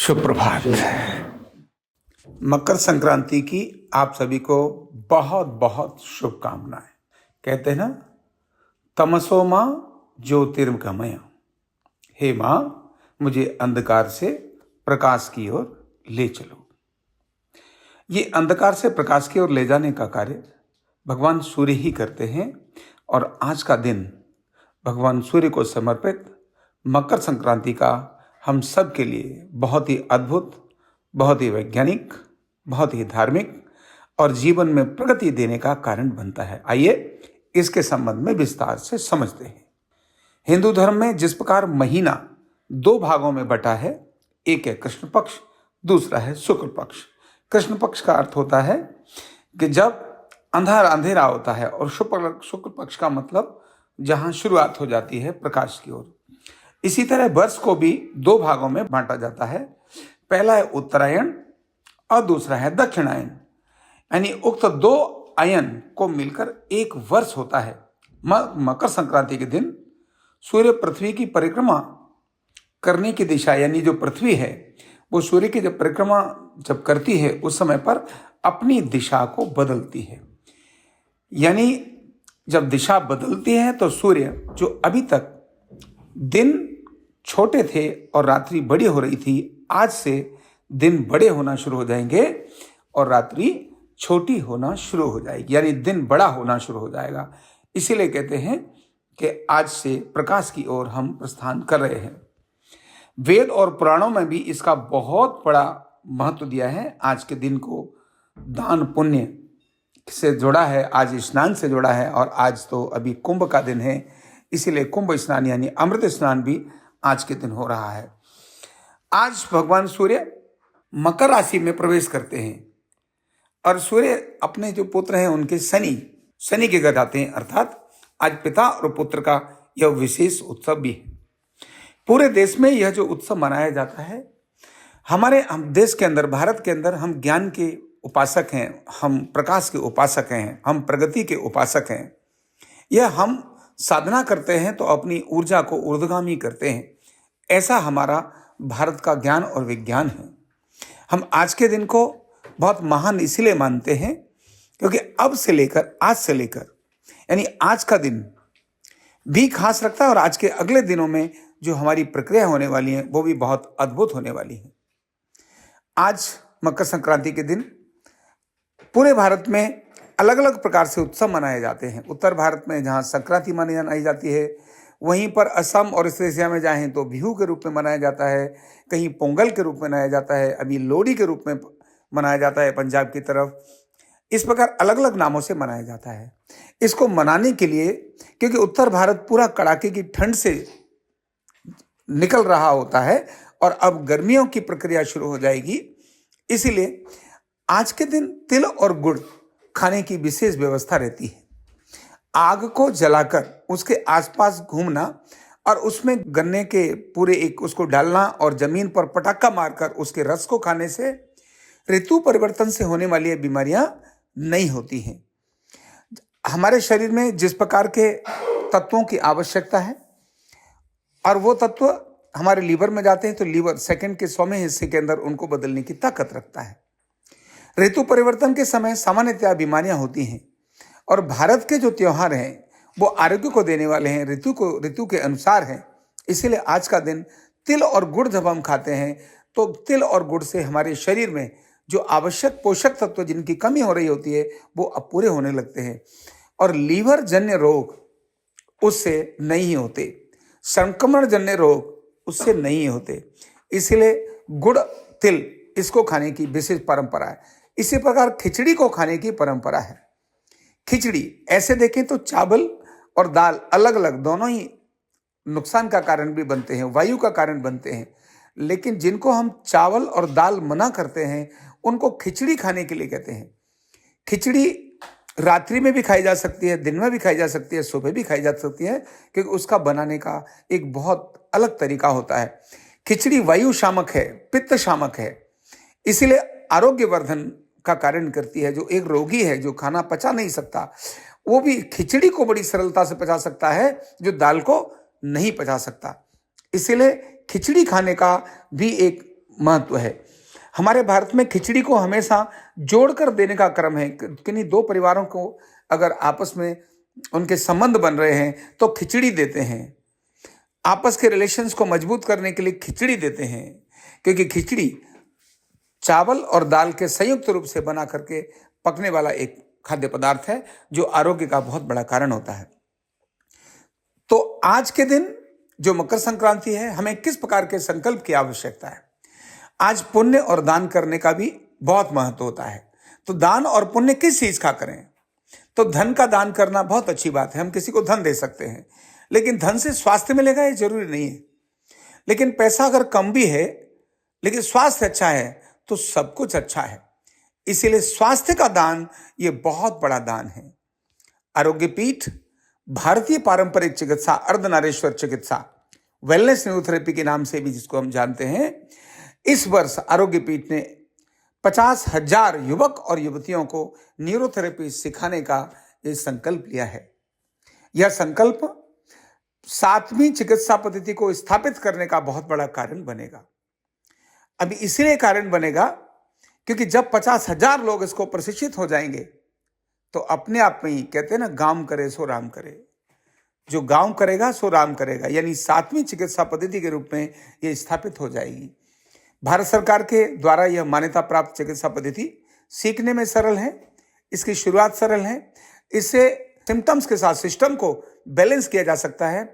सुप्रभात। मकर संक्रांति की आप सभी को बहुत बहुत शुभकामनाएं। कहते हैं ना, तमसो माँ ज्योतिर्गमय। हे माँ, मुझे अंधकार से प्रकाश की ओर ले चलो। ये अंधकार से प्रकाश की ओर ले जाने का कार्य भगवान सूर्य ही करते हैं और आज का दिन भगवान सूर्य को समर्पित मकर संक्रांति का हम सब के लिए बहुत ही अद्भुत, बहुत ही वैज्ञानिक, बहुत ही धार्मिक और जीवन में प्रगति देने का कारण बनता है। आइए इसके संबंध में विस्तार से समझते हैं। हिंदू धर्म में जिस प्रकार महीना दो भागों में बटा है, एक है कृष्ण पक्ष, दूसरा है शुक्ल पक्ष। कृष्ण पक्ष का अर्थ होता है कि जब अंधेरा होता है और शुक्ल पक्ष का मतलब जहां शुरुआत हो जाती है प्रकाश की ओर। इसी तरह वर्ष को भी दो भागों में बांटा जाता है। पहला है उत्तरायण और दूसरा है दक्षिणायन। यानी उक्त दो आयन को मिलकर एक वर्ष होता है। मकर संक्रांति के दिन सूर्य पृथ्वी की परिक्रमा करने की दिशा, यानी जो पृथ्वी है वो सूर्य की जब परिक्रमा जब करती है उस समय पर अपनी दिशा को बदलती है। यानी जब दिशा बदलती है तो सूर्य, जो अभी तक दिन छोटे थे और रात्रि बड़ी हो रही थी, आज से दिन बड़े होना शुरू हो जाएंगे और रात्रि छोटी होना शुरू हो जाएगी, यानी दिन बड़ा होना शुरू हो जाएगा। इसीलिए कहते हैं कि आज से प्रकाश की ओर हम प्रस्थान कर रहे हैं। वेद और पुराणों में भी इसका बहुत बड़ा महत्व दिया है। आज के दिन को दान पुण्य से जोड़ा है, आज स्नान से जोड़ा है और आज तो अभी कुंभ का दिन है, इसीलिए कुंभ स्नान यानी अमृत स्नान भी आज के दिन हो रहा है। आज भगवान सूर्य मकर राशि में प्रवेश करते हैं और सूर्य अपने जो पुत्र हैं उनके शनि के घर जाते हैं, अर्थात आज पिता और पुत्र का यह विशेष उत्सव भी है। पूरे देश में यह जो उत्सव मनाया जाता है, हम देश के अंदर, भारत के अंदर हम ज्ञान के उपासक हैं, हम प्रकाश के उपासक हैं, हम प्रगति के उपासक हैं। यह हम साधना करते हैं तो अपनी ऊर्जा को ऊर्ध्वगामी करते हैं। ऐसा हमारा भारत का ज्ञान और विज्ञान है। हम आज के दिन को बहुत महान इसलिए मानते हैं क्योंकि आज से लेकर यानी आज का दिन भी खास रखता है और आज के अगले दिनों में जो हमारी प्रक्रिया होने वाली है वो भी बहुत अद्भुत होने वाली है। आज मकर संक्रांति के दिन पूरे भारत में अलग अलग प्रकार से उत्सव मनाए जाते हैं। उत्तर भारत में जहाँ संक्रांति मनाई जाती है, वहीं पर असम और इस एशिया में जाएं तो बिहू के रूप में मनाया जाता है, कहीं पोंगल के रूप में मनाया जाता है, अभी लोहड़ी के रूप में मनाया जाता है पंजाब की तरफ। इस प्रकार अलग अलग नामों से मनाया जाता है। इसको मनाने के लिए, क्योंकि उत्तर भारत पूरा कड़ाके की ठंड से निकल रहा होता है और अब गर्मियों की प्रक्रिया शुरू हो जाएगी, इसीलिए आज के दिन तिल और गुड़ खाने की विशेष व्यवस्था रहती है। आग को जलाकर उसके आसपास घूमना और उसमें गन्ने के पूरे उसको डालना और जमीन पर पटाखा मारकर उसके रस को खाने से ऋतु परिवर्तन से होने वाली बीमारियां नहीं होती हैं। हमारे शरीर में जिस प्रकार के तत्वों की आवश्यकता है और वो तत्व हमारे लीवर में जाते हैं तो लीवर सेकंड के 100वें हिस्से के अंदर उनको बदलने की ताकत रखता है। ऋतु परिवर्तन के समय सामान्यतः बीमारियां होती हैं और भारत के जो त्योहार हैं वो आरोग्य को देने वाले हैं, ऋतु के अनुसार हैं। इसीलिए आज का दिन तिल और गुड़ जब हम खाते हैं तो तिल और गुड़ से हमारे शरीर में जो आवश्यक पोषक तत्व जिनकी कमी हो रही होती है वो अब पूरे होने लगते हैं और लीवर जन्य रोग उससे नहीं होते, संक्रमण जन्य रोग उससे नहीं होते। इसीलिए गुड़ तिल इसको खाने की विशेष परंपरा है। इसी प्रकार खिचड़ी को खाने की परंपरा है। खिचड़ी ऐसे देखें तो चावल और दाल अलग अलग दोनों ही नुकसान का कारण भी बनते हैं, वायु का कारण बनते हैं, लेकिन जिनको हम चावल और दाल मना करते हैं उनको खिचड़ी खाने के लिए कहते हैं। खिचड़ी रात्रि में भी खाई जा सकती है, दिन में भी खाई जा सकती है, सुबह भी खाई जा सकती है, क्योंकि उसका बनाने का एक बहुत अलग तरीका होता है। खिचड़ी वायु शामक है, पित्त शामक है, इसीलिए आरोग्यवर्धन का कारण करती है। जो एक रोगी है जो खाना पचा नहीं सकता वो भी खिचड़ी को बड़ी सरलता से पचा सकता है जो दाल को नहीं पचा सकता। इसीलिए खिचड़ी खाने का भी एक महत्व है। हमारे भारत में खिचड़ी को हमेशा जोड़कर देने का क्रम है। किन्हीं दो परिवारों को अगर आपस में उनके संबंध बन रहे हैं तो खिचड़ी देते हैं। आपस के रिलेशंस को मजबूत करने के लिए खिचड़ी देते हैं, क्योंकि खिचड़ी चावल और दाल के संयुक्त रूप से बना करके पकने वाला एक खाद्य पदार्थ है जो आरोग्य का बहुत बड़ा कारण होता है। तो आज के दिन जो मकर संक्रांति है, हमें किस प्रकार के संकल्प की आवश्यकता है? आज पुण्य और दान करने का भी बहुत महत्व होता है। तो दान और पुण्य किस चीज का करें? तो धन का दान करना बहुत अच्छी बात है, हम किसी को धन दे सकते हैं, लेकिन धन से स्वास्थ्य मिलेगा ये जरूरी नहीं है। लेकिन पैसा अगर कम भी है लेकिन स्वास्थ्य अच्छा है तो सब कुछ अच्छा है। इसीलिए स्वास्थ्य का दान ये बहुत बड़ा दान है। आरोग्य पीठ भारतीय पारंपरिक चिकित्सा अर्धनारीश्वर चिकित्सा वेलनेस न्यूरोथेरेपी के नाम से भी जिसको हम जानते हैं, इस वर्ष आरोग्य पीठ ने 50,000 युवक और युवतियों को न्यूरोथेरेपी सिखाने का ये संकल्प लिया है। यह संकल्प 7वीं चिकित्सा पद्धति को स्थापित करने का बहुत बड़ा कारण बनेगा। अभी इसलिए कारण बनेगा क्योंकि जब 50,000 लोग इसको प्रशिक्षित हो जाएंगे तो अपने आप में ही कहते हैं ना, गांव करे सो राम करे। जो गांव करेगा सो राम करेगा, यानी 7वीं चिकित्सा पद्धति के रूप में यह स्थापित हो जाएगी। भारत सरकार के द्वारा यह मान्यता प्राप्त चिकित्सा पद्धति सीखने में सरल है, इसकी शुरुआत सरल है, इससे सिम्टम्स के साथ सिस्टम को बैलेंस किया जा सकता है।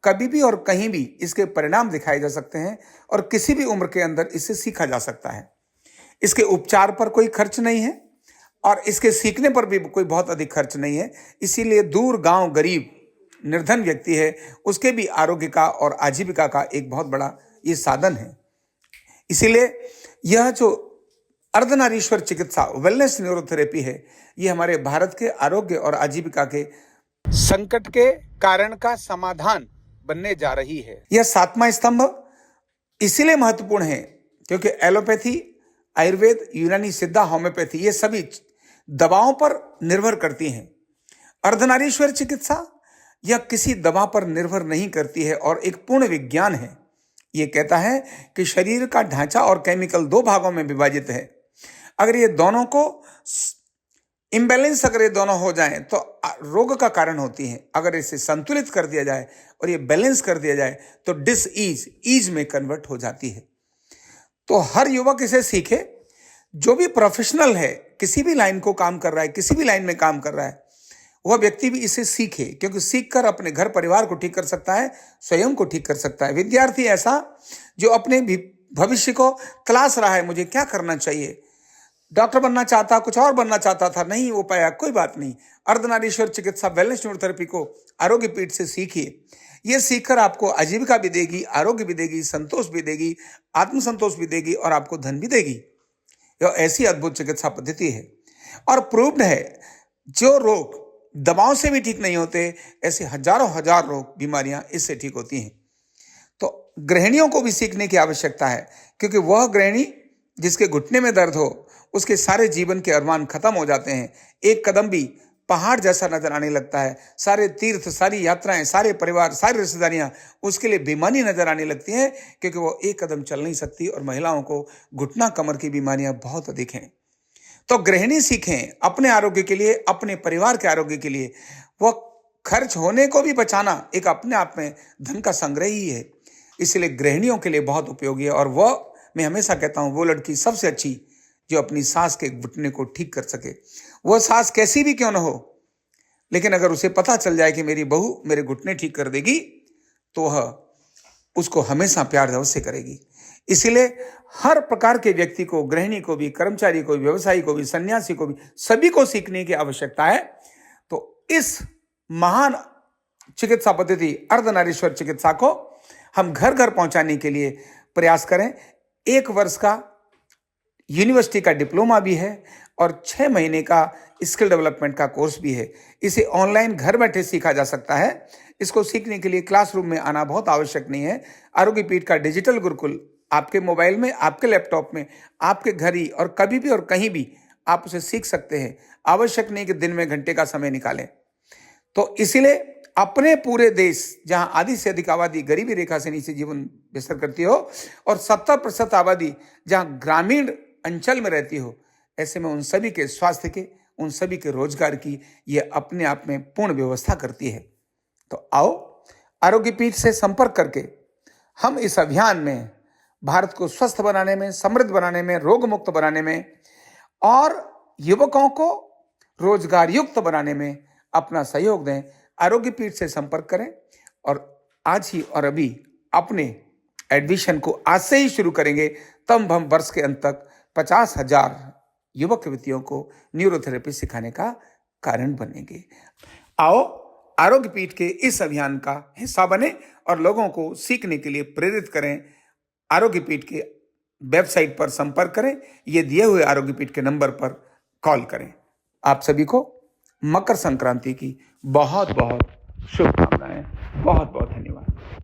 कभी भी और कहीं भी इसके परिणाम दिखाए जा सकते हैं और किसी भी उम्र के अंदर इससे सीखा जा सकता है। इसके उपचार पर कोई खर्च नहीं है और इसके सीखने पर भी कोई बहुत अधिक खर्च नहीं है। इसीलिए दूर गांव गरीब निर्धन व्यक्ति है उसके भी आरोग्य का और आजीविका का एक बहुत बड़ा ये साधन है। इसीलिए यह जो अर्धनारीश्वर चिकित्सा वेलनेस न्यूरोथेरेपी है, ये हमारे भारत के आरोग्य और आजीविका के संकट के कारण का समाधान बनने जा रही है। यह 7वां स्तंभ इसीलिए महत्वपूर्ण है क्योंकि एलोपैथी, आयुर्वेद, यूनानी सिद्धा, होम्योपैथी ये सभी दवाओं पर निर्भर करती हैं। अर्धनारीश्वर चिकित्सा यह किसी दवा पर निर्भर नहीं करती है और एक पूर्ण विज्ञान है। यह कहता है कि शरीर का ढांचा और केमिकल 2 भागों में विभाजित है। अगर ये दोनों को इम्बैलेंस अगर ये दोनों हो जाएं तो रोग का कारण होती हैं। अगर इसे संतुलित कर दिया जाए और ये बैलेंस कर दिया जाए तो डिसईज ईज में कन्वर्ट हो जाती है। तो हर युवक इसे सीखे, जो भी प्रोफेशनल है, किसी भी लाइन को काम कर रहा है, किसी भी लाइन में काम कर रहा है, वह व्यक्ति भी इसे सीखे, क्योंकि सीखकर अपने घर परिवार को ठीक कर सकता है, स्वयं को ठीक कर सकता है। विद्यार्थी ऐसा जो अपने भविष्य को तलाश रहा है, मुझे क्या करना चाहिए, डॉक्टर बनना चाहता, कुछ और बनना चाहता था, नहीं हो पाया, कोई बात नहीं, अर्धनारीश्वर चिकित्सा वेलनेस न्यूरोथेरेपी को आरोग्य पीठ से सीखिए। यह सीखकर आपको आजीविका भी देगी, आरोग्य भी देगी, संतोष भी देगी, आत्मसंतोष भी देगी और आपको धन भी देगी। यह ऐसी अद्भुत चिकित्सा पद्धति है और प्रूव्ड है। जो रोग दवाओं से भी ठीक नहीं होते, ऐसे हजारों हजार रोग, बीमारियां इससे ठीक होती हैं। तो गृहिणियों को भी सीखने की आवश्यकता है, क्योंकि वह गृहिणी जिसके घुटने में दर्द हो उसके सारे जीवन के अरमान खत्म हो जाते हैं। एक कदम भी पहाड़ जैसा नजर आने लगता है। सारे तीर्थ, सारी यात्राएं, सारे परिवार, सारी रिश्तेदारियां उसके लिए बेमानी नजर आने लगती हैं, क्योंकि वो एक कदम चल नहीं सकती और महिलाओं को घुटना कमर की बीमारियां बहुत अधिक हैं। तो गृहिणी सीखें अपने आरोग्य के लिए, अपने परिवार के आरोग्य के लिए। वह खर्च होने को भी बचाना एक अपने आप में धन का संग्रह ही है। इसलिए गृहिणियों के लिए बहुत उपयोगी है। और वह, मैं हमेशा कहता हूं, वो लड़की सबसे अच्छी जो अपनी सास के घुटने को ठीक कर सके। वह सास कैसी भी क्यों ना हो, लेकिन अगर उसे पता चल जाए कि मेरी बहू मेरे घुटने ठीक कर देगी, तो वह उसको हमेशा प्यार अवश्य करेगी। इसीलिए हर प्रकार के व्यक्ति को, गृहिणी को भी, कर्मचारी को भी, व्यवसायी को भी, सन्यासी को भी, सभी को सीखने की आवश्यकता है। तो इस महान चिकित्सा पद्धति अर्धनारीश्वर चिकित्सा को हम घर घर पहुंचाने के लिए प्रयास करें। 1 वर्ष का यूनिवर्सिटी का डिप्लोमा भी है और 6 महीने का स्किल डेवलपमेंट का कोर्स भी है। इसे ऑनलाइन घर बैठे सीखा जा सकता है। इसको सीखने के लिए क्लासरूम में आना बहुत आवश्यक नहीं है। आरोग्य पीठ का डिजिटल गुरुकुल आपके मोबाइल में, आपके लैपटॉप में, आपके घर ही और कभी भी और कहीं भी आप उसे सीख सकते हैं। आवश्यक नहीं कि दिन में घंटे का समय निकालें। तो इसीलिए अपने पूरे देश जहां आधी से अधिक आबादी गरीबी रेखा से नीचे जीवन बसर करती हो और 70% आबादी जहां ग्रामीण अंचल में रहती हो, ऐसे में उन सभी के स्वास्थ्य के, उन सभी के रोजगार की ये अपने आप में पूर्ण व्यवस्था करती है। तो आओ आरोग्य पीठ से संपर्क करके हम इस अभियान में भारत को स्वस्थ बनाने में, समृद्ध बनाने में, रोग मुक्त बनाने में और युवकों को रोजगार युक्त बनाने में अपना सहयोग दें। आरोग्य पीठ से संपर्क करें और आज ही और अभी अपने एडमिशन को आज से ही शुरू करेंगे, तब हम वर्ष के अंत तक 50,000 युवक युवतियों को न्यूरोथेरेपी सिखाने का कारण बनेंगे। आओ आरोग्य पीठ के इस अभियान का हिस्सा बने और लोगों को सीखने के लिए प्रेरित करें। आरोग्य पीठ के वेबसाइट पर संपर्क करें, ये दिए हुए आरोग्य पीठ के नंबर पर कॉल करें। आप सभी को मकर संक्रांति की बहुत बहुत शुभकामनाएं। बहुत